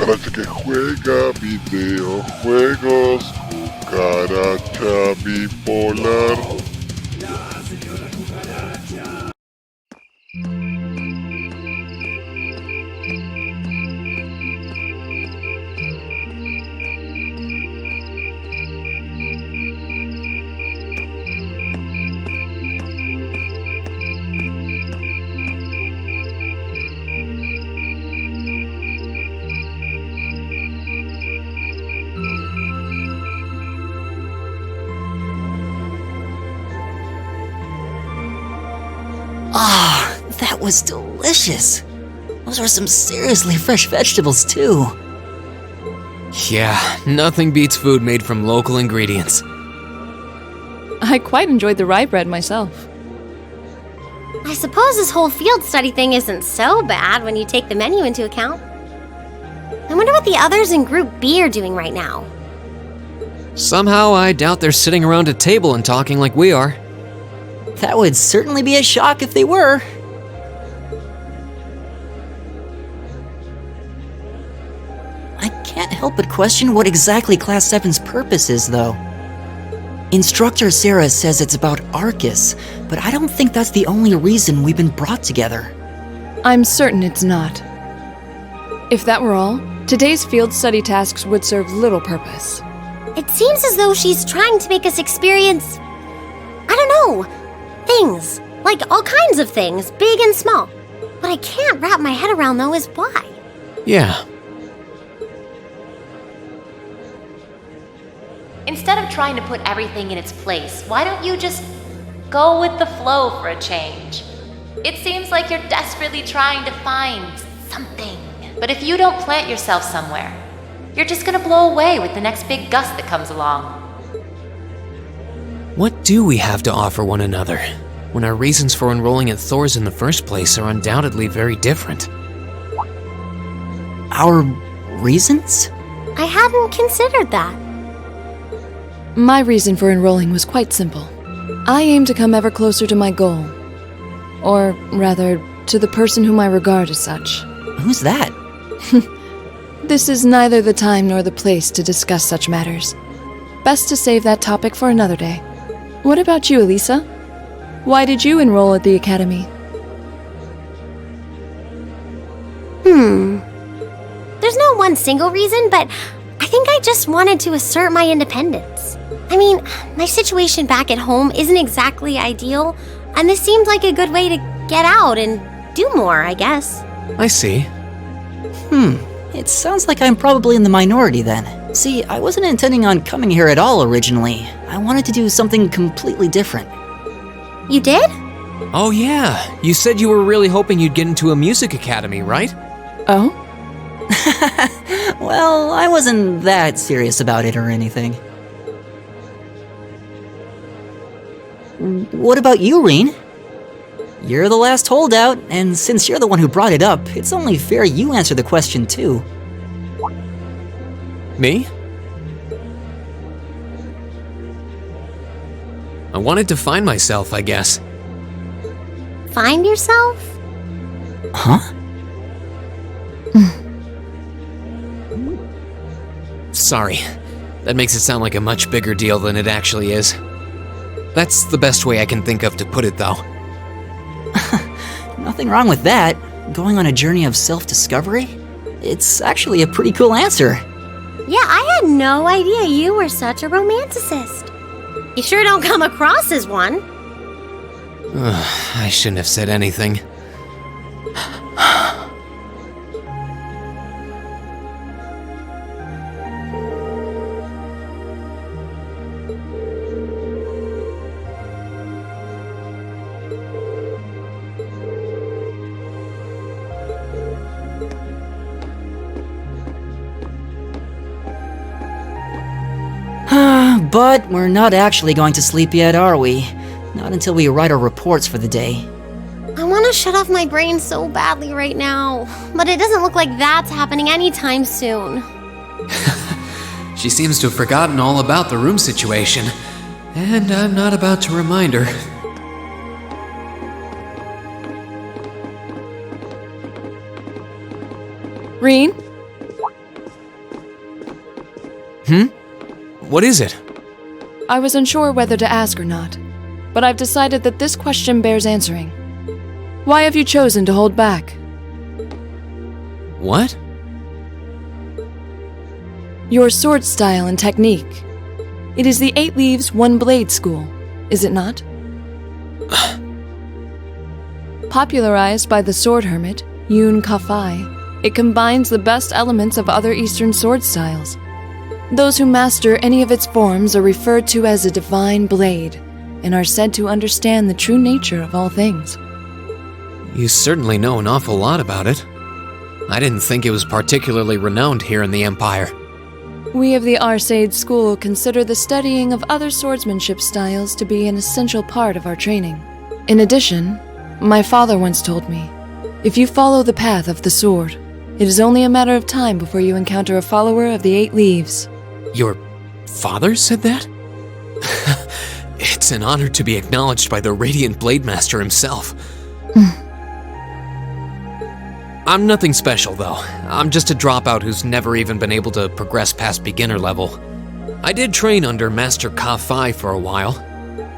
cucaracha que juega videojuegos, cucaracha bipolar. Ah, that was delicious. Those are some seriously fresh vegetables, too. Yeah, nothing beats food made from local ingredients. I quite enjoyed the rye bread myself. I suppose this whole field study thing isn't so bad when you take the menu into account. I wonder what the others in Group B are doing right now. Somehow, I doubt they're sitting around a table and talking like we are. That would certainly be a shock if they were. I can't help but question what exactly Class 7's purpose is, though. Instructor Sarah says it's about Arcus, but I don't think that's the only reason we've been brought together. I'm certain it's not. If that were all, today's field study tasks would serve little purpose. It seems as though she's trying to make us experience, I don't know, things. Like all kinds of things, big and small. What I can't wrap my head around, though, is why. Yeah. Instead of trying to put everything in its place, why don't you just go with the flow for a change? It seems like you're desperately trying to find something. But if you don't plant yourself somewhere, you're just gonna blow away with the next big gust that comes along. What do we have to offer one another, when our reasons for enrolling at Thor's in the first place are undoubtedly very different? Our reasons? I hadn't considered that. My reason for enrolling was quite simple. I aim to come ever closer to my goal. Or rather, to the person whom I regard as such. Who's that? This is neither the time nor the place to discuss such matters. Best to save that topic for another day. What about you, Elisa? Why did you enroll at the academy? There's no one single reason, but I think I just wanted to assert my independence. I mean, my situation back at home isn't exactly ideal, and this seemed like a good way to get out and do more, I guess. I see. It sounds like I'm probably in the minority then. See, I wasn't intending on coming here at all originally. I wanted to do something completely different. You did? Oh yeah, you said you were really hoping you'd get into a music academy, right? Oh? Well, I wasn't that serious about it or anything. What about you, Reen? You're the last holdout, and since you're the one who brought it up, it's only fair you answer the question too. Me? I wanted to find myself, I guess. Find yourself? Huh? Sorry, that makes it sound like a much bigger deal than it actually is. That's the best way I can think of to put it, though. Nothing wrong with that. Going on a journey of self-discovery? It's actually a pretty cool answer. Yeah, I had no idea you were such a romanticist. You sure don't come across as one. I shouldn't have said anything. But we're not actually going to sleep yet, are we? Not until we write our reports for the day. I want to shut off my brain so badly right now, but it doesn't look like that's happening anytime soon. She seems to have forgotten all about the room situation, and I'm not about to remind her. Reen? What is it? I was unsure whether to ask or not, but I've decided that this question bears answering. Why have you chosen to hold back? What? Your sword style and technique. It is the 8 Leaves, 1 Blade school, is it not? Popularized by the sword hermit, Yun Ka-Fai, it combines the best elements of other Eastern sword styles. Those who master any of its forms are referred to as a divine blade, and are said to understand the true nature of all things. You certainly know an awful lot about it. I didn't think it was particularly renowned here in the Empire. We of the Arcade School consider the studying of other swordsmanship styles to be an essential part of our training. In addition, my father once told me, if you follow the path of the sword, it is only a matter of time before you encounter a follower of the 8 Leaves. Your father said that? It's an honor to be acknowledged by the Radiant Blade Master himself. I'm nothing special, though. I'm just a dropout who's never even been able to progress past beginner level. I did train under Master Ka-Fai for a while,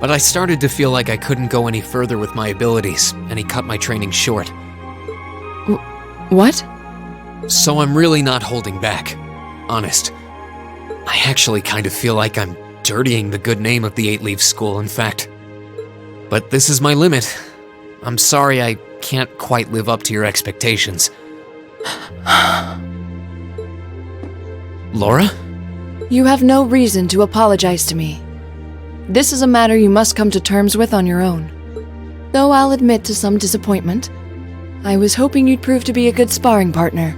but I started to feel like I couldn't go any further with my abilities, and he cut my training short. What? So I'm really not holding back. Honest. I actually kind of feel like I'm dirtying the good name of the 8 Leaf School, in fact. But this is my limit. I'm sorry I can't quite live up to your expectations. Laura? You have no reason to apologize to me. This is a matter you must come to terms with on your own. Though I'll admit to some disappointment, I was hoping you'd prove to be a good sparring partner.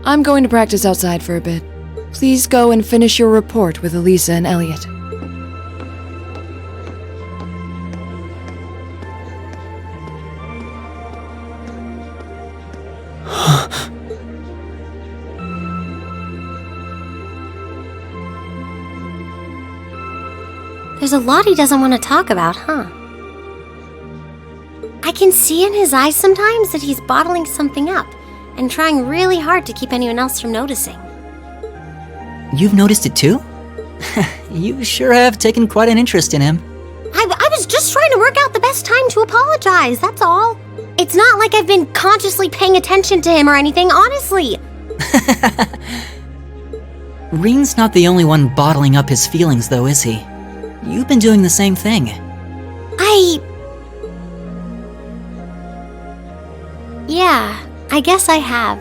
I'm going to practice outside for a bit. Please go and finish your report with Elisa and Elliot. There's a lot he doesn't want to talk about, huh? I can see in his eyes sometimes that he's bottling something up and trying really hard to keep anyone else from noticing. You've noticed it too? You sure have taken quite an interest in him. I was just trying to work out the best time to apologize, that's all. It's not like I've been consciously paying attention to him or anything, honestly. Reen's not the only one bottling up his feelings though, is he? You've been doing the same thing. Yeah, I guess I have.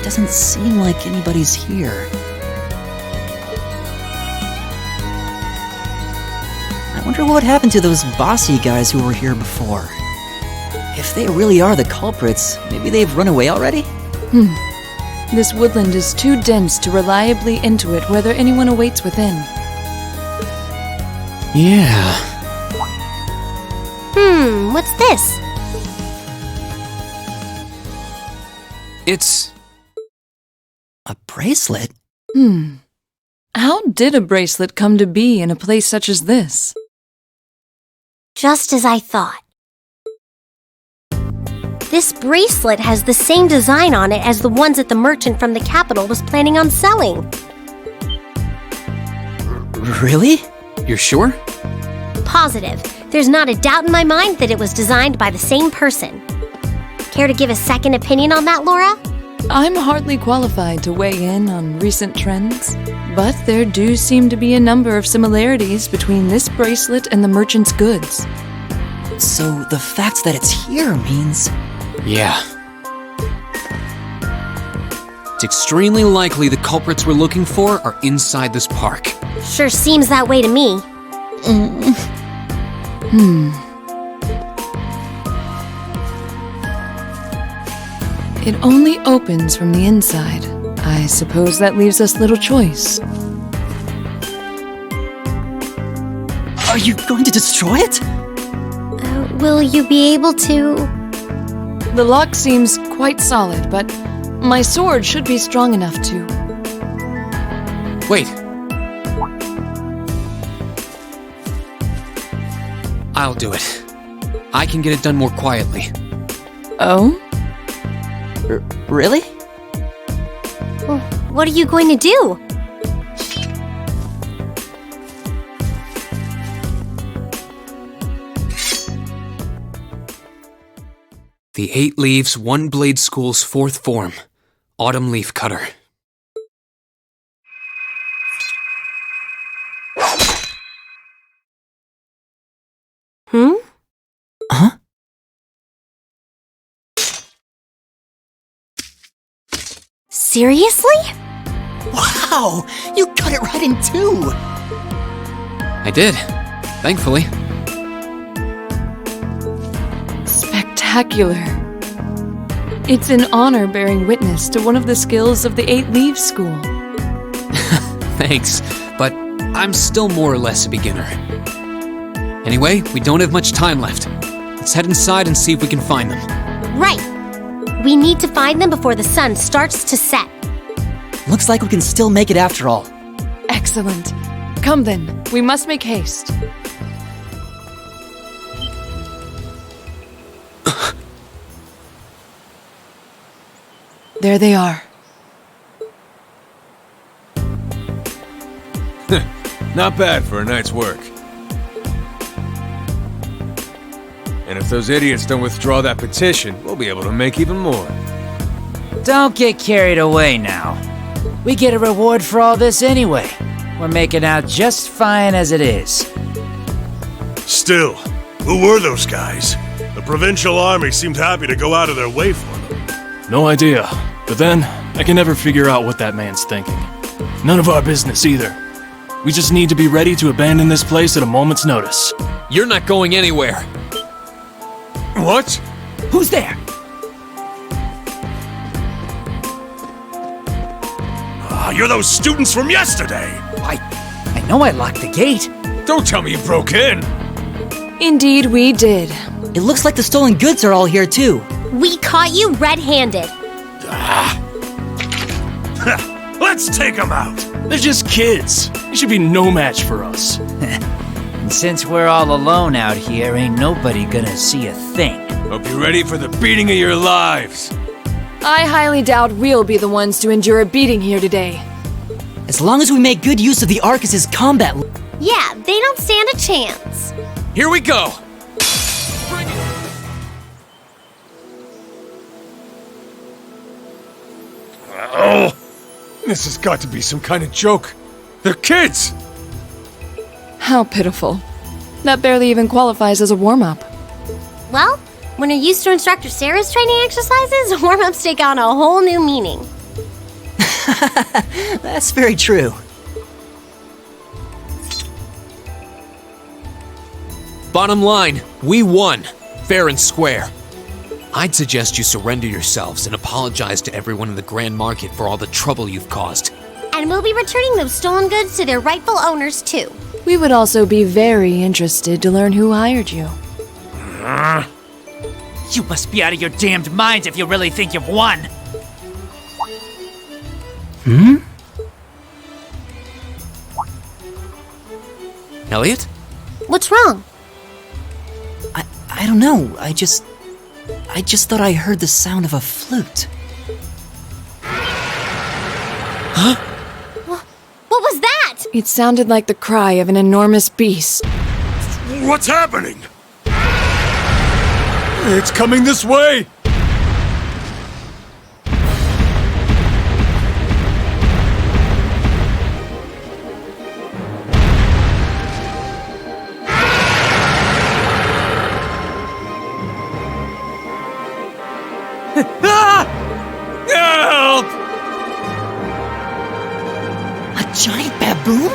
Doesn't seem like anybody's here. I wonder what happened to those bossy guys who were here before. If they really are the culprits, maybe they've run away already? This woodland is too dense to reliably intuit whether anyone awaits within. Yeah. What's this? It's... A bracelet? How did a bracelet come to be in a place such as this? Just as I thought. This bracelet has the same design on it as the ones that the merchant from the capital was planning on selling. Really? You're sure? Positive. There's not a doubt in my mind that it was designed by the same person. Care to give a second opinion on that, Laura? I'm hardly qualified to weigh in on recent trends, but there do seem to be a number of similarities between this bracelet and the merchant's goods. So the fact that it's here means... Yeah. It's extremely likely the culprits we're looking for are inside this park. Sure seems that way to me. It only opens from the inside. I suppose that leaves us little choice. Are you going to destroy it? Will you be able to? The lock seems quite solid, but my sword should be strong enough to... Wait. I'll do it. I can get it done more quietly. Oh? Really? What are you going to do? The 8 Leaves, 1 Blade School's 4th form. Autumn Leaf Cutter. Huh? Seriously? Wow! You cut it right in two! I did, thankfully. Spectacular. It's an honor bearing witness to one of the skills of the 8 Leaves School. Thanks, but I'm still more or less a beginner. Anyway, we don't have much time left. Let's head inside and see if we can find them. Right. We need to find them before the sun starts to set. Looks like we can still make it after all. Excellent. Come then, we must make haste. There they are. Not bad for a night's work. And if those idiots don't withdraw that petition, we'll be able to make even more. Don't get carried away now. We get a reward for all this anyway. We're making out just fine as it is. Still, who were those guys? The provincial army seemed happy to go out of their way for them. No idea. But then, I can never figure out what that man's thinking. None of our business either. We just need to be ready to abandon this place at a moment's notice. You're not going anywhere. What? Who's there? You're those students from yesterday! I know I locked the gate. Don't tell me you broke in! Indeed, we did. It looks like the stolen goods are all here too. We caught you red-handed. Let's take them out! They're just kids. They should be no match for us. And since we're all alone out here, ain't nobody gonna see a thing. Hope you're ready for the beating of your lives. I highly doubt we'll be the ones to endure a beating here today. As long as we make good use of the Arcus's combat... Yeah, they don't stand a chance. Here we go! Oh! This has got to be some kind of joke. They're kids! How pitiful. That barely even qualifies as a warm-up. Well, When you're used to Instructor Sarah's training exercises, warm-ups take on a whole new meaning. That's very true. Bottom line, we won. Fair and square. I'd suggest you surrender yourselves and apologize to everyone in the Grand Market for all the trouble you've caused. And we'll be returning those stolen goods to their rightful owners, too. We would also be very interested to learn who hired you. You must be out of your damned minds if you really think you've won. Elliot? What's wrong? I don't know. I just thought I heard the sound of a flute. Huh? What was that? It sounded like the cry of an enormous beast. What's happening? It's coming this way! Help! A giant baboon?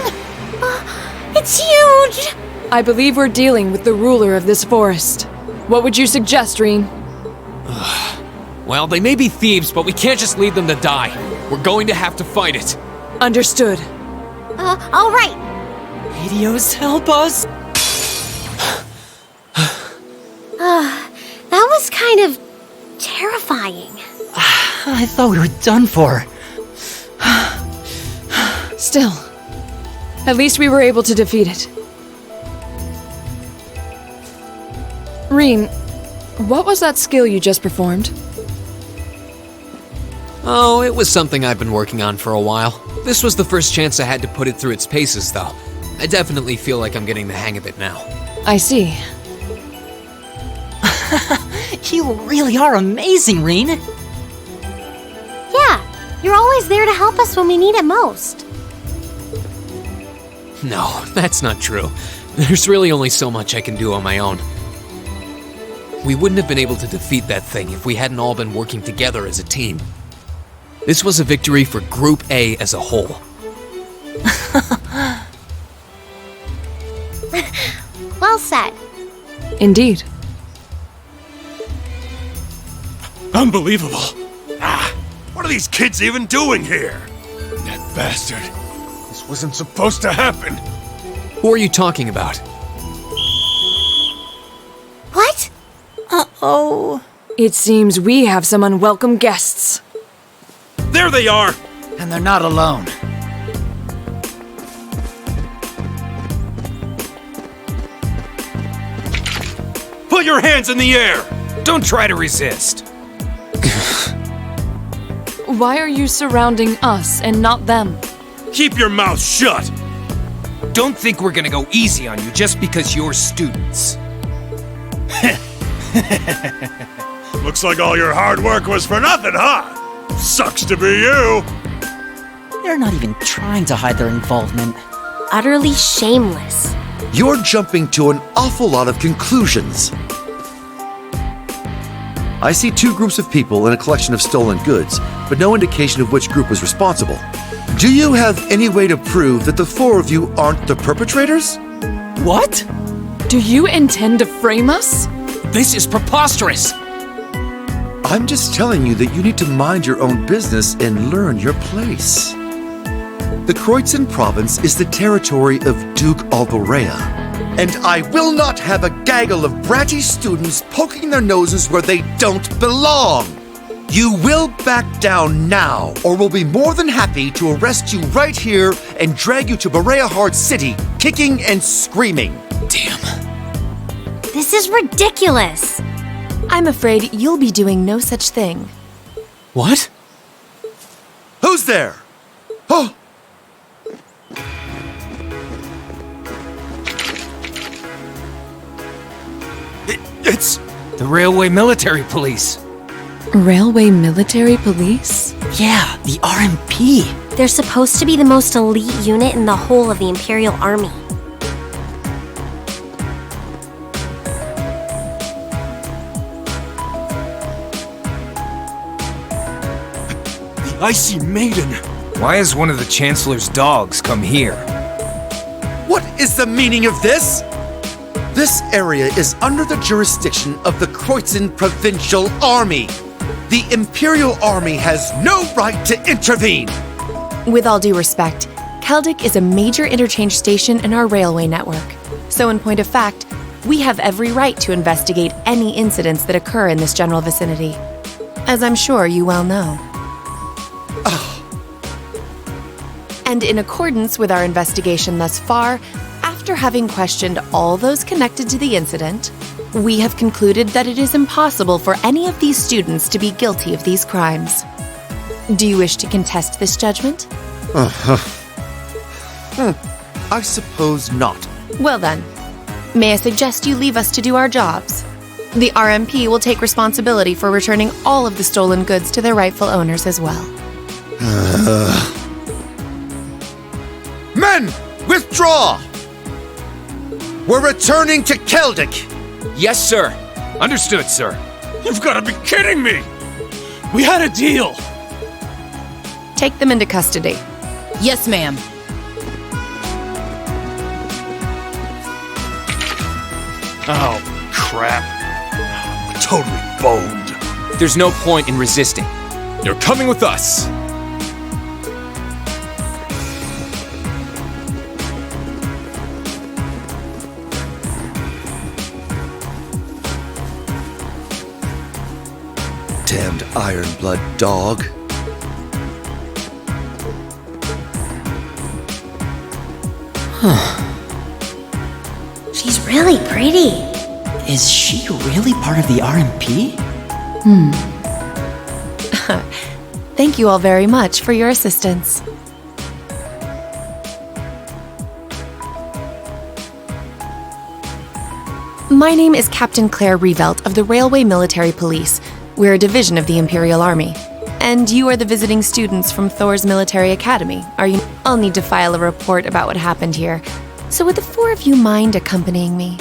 It's huge! I believe we're dealing with the ruler of this forest. What would you suggest, Reen? Well, they may be thieves, but we can't just leave them to die. We're going to have to fight it. Understood. All right. Radios, help us! That was kind of terrifying. I thought we were done for. Still, at least we were able to defeat it. Reen, what was that skill you just performed? Oh, it was something I've been working on for a while. This was the first chance I had to put it through its paces, though. I definitely feel like I'm getting the hang of it now. I see. You really are amazing, Reen. Yeah, you're always there to help us when we need it most. No, that's not true. There's really only so much I can do on my own. We wouldn't have been able to defeat that thing if we hadn't all been working together as a team. This was a victory for Group A as a whole. Well said. Indeed. Unbelievable. What are these kids even doing here? That bastard. This wasn't supposed to happen. Who are you talking about? What? Uh-oh. It seems we have some unwelcome guests. There they are! And they're not alone. Put your hands in the air! Don't try to resist. Why are you surrounding us and not them? Keep your mouth shut! Don't think we're gonna go easy on you just because you're students. Looks like all your hard work was for nothing, huh? Sucks to be you! They're not even trying to hide their involvement. Utterly shameless. You're jumping to an awful lot of conclusions. I see two groups of people in a collection of stolen goods, but no indication of which group was responsible. Do you have any way to prove that the four of you aren't the perpetrators? What? Do you intend to frame us? This is preposterous! I'm just telling you that you need to mind your own business and learn your place. The Kreuzin province is the territory of Duke Alborea, and I will not have a gaggle of bratty students poking their noses where they don't belong. You will back down now, or we'll be more than happy to arrest you right here and drag you to Berea City, kicking and screaming. Damn. This is ridiculous. I'm afraid you'll be doing no such thing. What? Who's there? Oh! It's the Railway Military Police. Railway Military Police? Yeah, the RMP. They're supposed to be the most elite unit in the whole of the Imperial Army. I see Maiden. Why has one of the Chancellor's dogs come here? What is the meaning of this? This area is under the jurisdiction of the Kreutzen Provincial Army. The Imperial Army has no right to intervene. With all due respect, Celdic is a major interchange station in our railway network. So in point of fact, we have every right to investigate any incidents that occur in this general vicinity. As I'm sure you well know. And in accordance with our investigation thus far, after having questioned all those connected to the incident, we have concluded that it is impossible for any of these students to be guilty of these crimes. Do you wish to contest this judgment? I suppose not. Well then, may I suggest you leave us to do our jobs? The RMP will take responsibility for returning all of the stolen goods to their rightful owners as well. Men, withdraw! We're returning to Celdic. Yes, sir. Understood, sir. You've got to be kidding me! We had a deal! Take them into custody. Yes, ma'am. Oh, crap. Totally boned. There's no point in resisting. You're coming with us. Damned Ironblood dog. She's really pretty. Is she really part of the RMP? Thank you all very much for your assistance. My name is Captain Claire Revelt of the Railway Military Police. We're a division of the Imperial Army. And you are the visiting students from Thor's Military Academy, are you? I'll need to file a report about what happened here. So would the four of you mind accompanying me?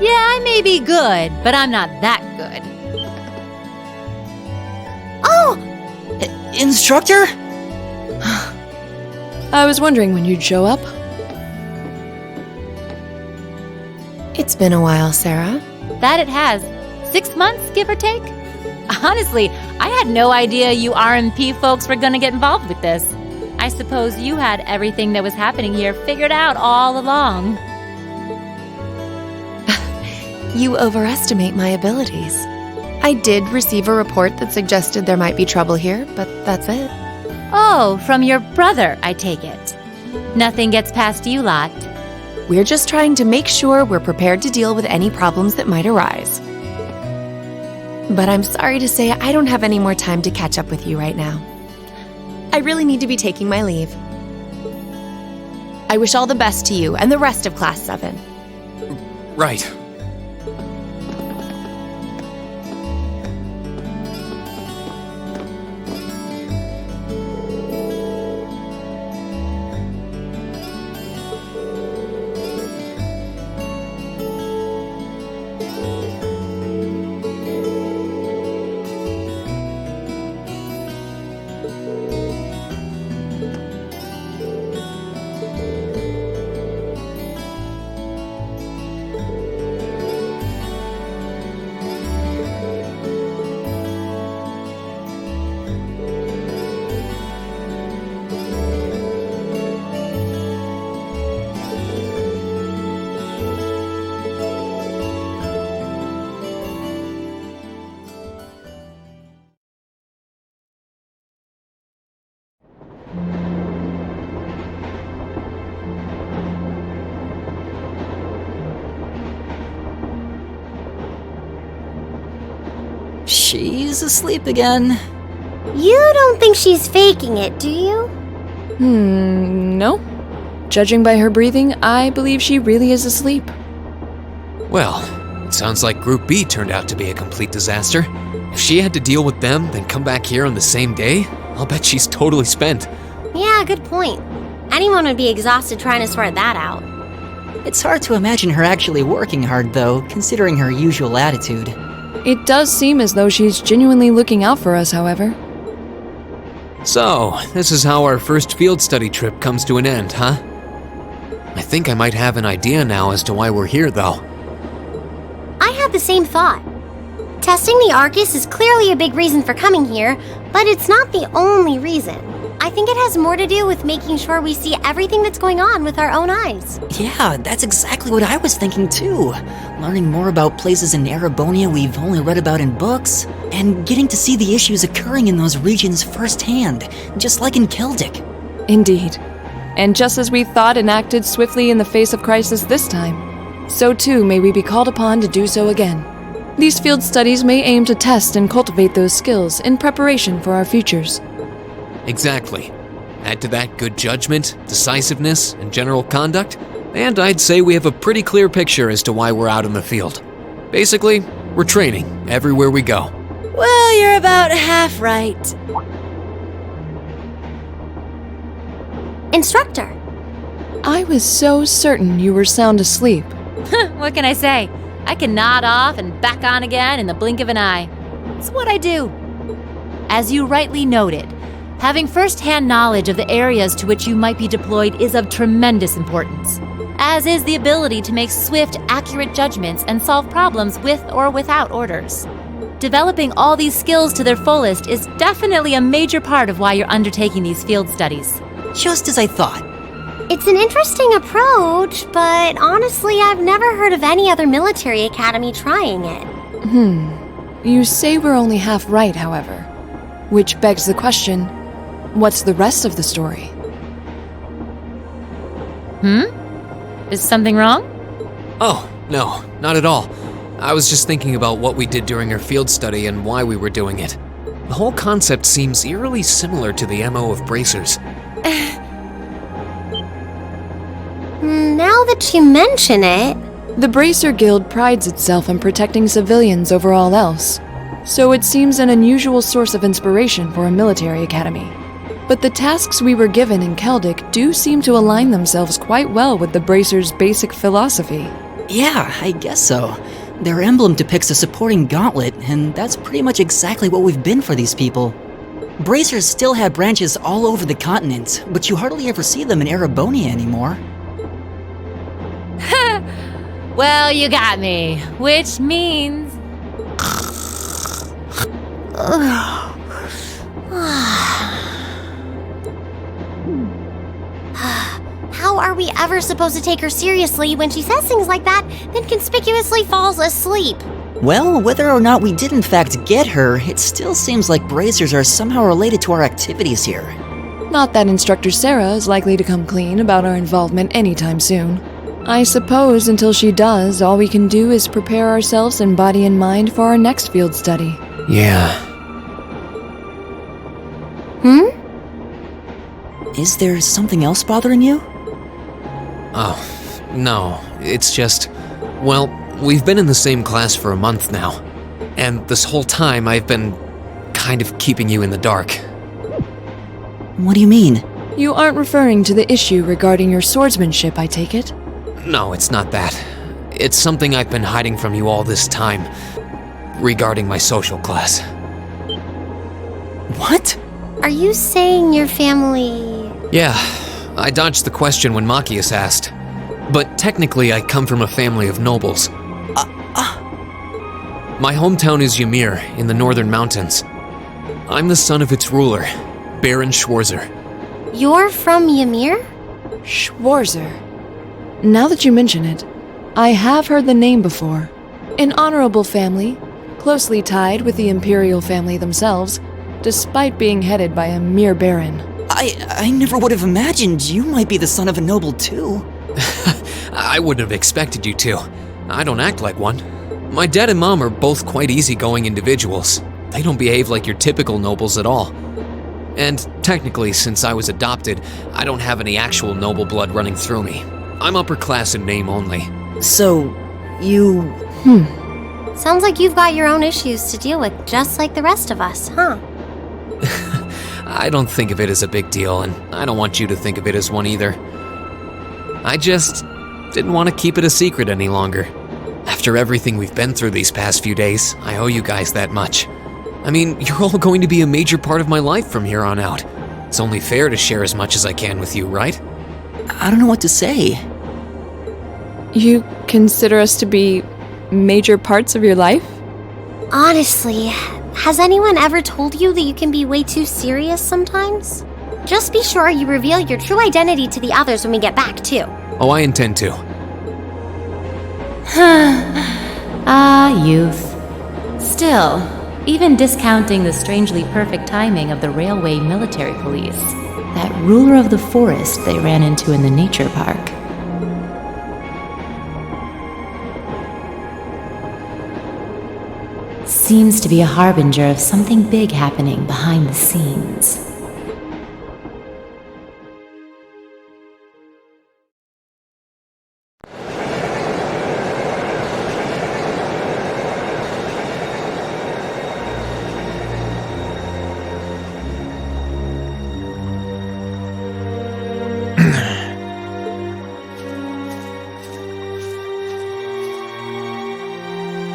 Yeah, I may be good, but I'm not that good. Oh! Instructor? I was wondering when you'd show up. It's been a while, Sarah. That it has. 6 months, give or take? Honestly, I had no idea you RMP folks were gonna get involved with this. I suppose you had everything that was happening here figured out all along. You overestimate my abilities. I did receive a report that suggested there might be trouble here, but that's it. Oh, from your brother, I take it. Nothing gets past you lot. We're just trying to make sure we're prepared to deal with any problems that might arise. But I'm sorry to say I don't have any more time to catch up with you right now. I really need to be taking my leave. I wish all the best to you and the rest of Class 7. Right. She's asleep again. You don't think she's faking it, do you? No. Judging by her breathing, I believe she really is asleep. Well, it sounds like Group B turned out to be a complete disaster. If she had to deal with them, then come back here on the same day, I'll bet she's totally spent. Yeah, good point. Anyone would be exhausted trying to sort that out. It's hard to imagine her actually working hard, though, considering her usual attitude. It does seem as though she's genuinely looking out for us, however. So, this is how our first field study trip comes to an end, huh? I think I might have an idea now as to why we're here, though. I had the same thought. Testing the Arcus is clearly a big reason for coming here, but it's not the only reason. I think it has more to do with making sure we see everything that's going on with our own eyes. Yeah, that's exactly what I was thinking too. Learning more about places in Erebonia we've only read about in books, and getting to see the issues occurring in those regions firsthand, just like in Celdic. Indeed. And just as we thought and acted swiftly in the face of crisis this time, so too may we be called upon to do so again. These field studies may aim to test and cultivate those skills in preparation for our futures. Exactly. Add to that good judgment, decisiveness, and general conduct, and I'd say we have a pretty clear picture as to why we're out in the field. Basically, we're training everywhere we go. Well, you're about half right. Instructor. I was so certain you were sound asleep. What can I say? I can nod off and back on again in the blink of an eye. It's what I do. As you rightly noted, having first-hand knowledge of the areas to which you might be deployed is of tremendous importance, as is the ability to make swift, accurate judgments and solve problems with or without orders. Developing all these skills to their fullest is definitely a major part of why you're undertaking these field studies. Just as I thought. It's an interesting approach, but honestly, I've never heard of any other military academy trying it. You say we're only half right, however. Which begs the question, what's the rest of the story? Is something wrong? Oh, no, not at all. I was just thinking about what we did during our field study and why we were doing it. The whole concept seems eerily similar to the MO of bracers. Now that you mention it... The Bracer Guild prides itself on protecting civilians over all else, so it seems an unusual source of inspiration for a military academy. But the tasks we were given in Celdic do seem to align themselves quite well with the Bracer's basic philosophy. Yeah, I guess so. Their emblem depicts a supporting gauntlet, and that's pretty much exactly what we've been for these people. Bracers still have branches all over the continent, but you hardly ever see them in Erebonia anymore. Well, you got me, which means... How are we ever supposed to take her seriously when she says things like that, then conspicuously falls asleep? Well, whether or not we did in fact get her, it still seems like Brazers are somehow related to our activities here. Not that Instructor Sarah is likely to come clean about our involvement anytime soon. I suppose until she does, all we can do is prepare ourselves in body and mind for our next field study. Yeah. Is there something else bothering you? Oh, no. It's just... Well, we've been in the same class for a month now. And this whole time I've been kind of keeping you in the dark. What do you mean? You aren't referring to the issue regarding your swordsmanship, I take it? No, it's not that. It's something I've been hiding from you all this time. Regarding my social class. What? Are you saying your family... Yeah, I dodged the question when Machias asked. But technically I come from a family of nobles. My hometown is Ymir, in the northern mountains. I'm the son of its ruler, Baron Schwarzer. You're from Ymir? Schwarzer. Now that you mention it, I have heard the name before. An honorable family, closely tied with the imperial family themselves, despite being headed by a mere baron. I never would have imagined you might be the son of a noble too. I wouldn't have expected you to. I don't act like one. My dad and mom are both quite easygoing individuals. They don't behave like your typical nobles at all. And technically, since I was adopted, I don't have any actual noble blood running through me. I'm upper class in name only. So, you... Sounds like you've got your own issues to deal with, just like the rest of us, huh? I don't think of it as a big deal, and I don't want you to think of it as one either. I just didn't want to keep it a secret any longer. After everything we've been through these past few days, I owe you guys that much. I mean, you're all going to be a major part of my life from here on out. It's only fair to share as much as I can with you, right? I don't know what to say. You consider us to be major parts of your life? Honestly, has anyone ever told you that you can be way too serious sometimes? Just be sure you reveal your true identity to the others when we get back, too. Oh, I intend to. Youth. Still, even discounting the strangely perfect timing of the railway military police, that ruler of the forest they ran into in the nature park. Seems to be a harbinger of something big happening behind the scenes.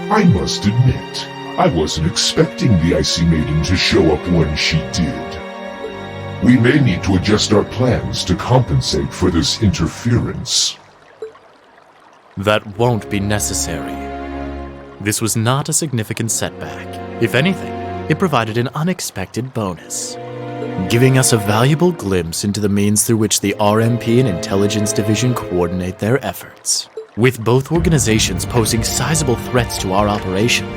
I must admit, I wasn't expecting the Icy Maiden to show up when she did. We may need to adjust our plans to compensate for this interference. That won't be necessary. This was not a significant setback. If anything, it provided an unexpected bonus, giving us a valuable glimpse into the means through which the RMP and Intelligence Division coordinate their efforts. With both organizations posing sizable threats to our operation,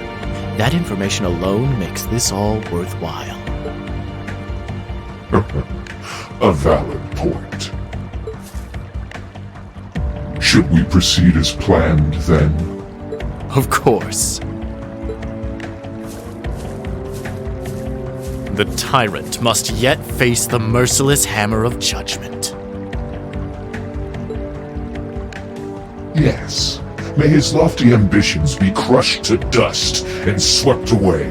that information alone makes this all worthwhile. A valid point. Should we proceed as planned, then? Of course. The tyrant must yet face the merciless hammer of judgment. Yes. May his lofty ambitions be crushed to dust and swept away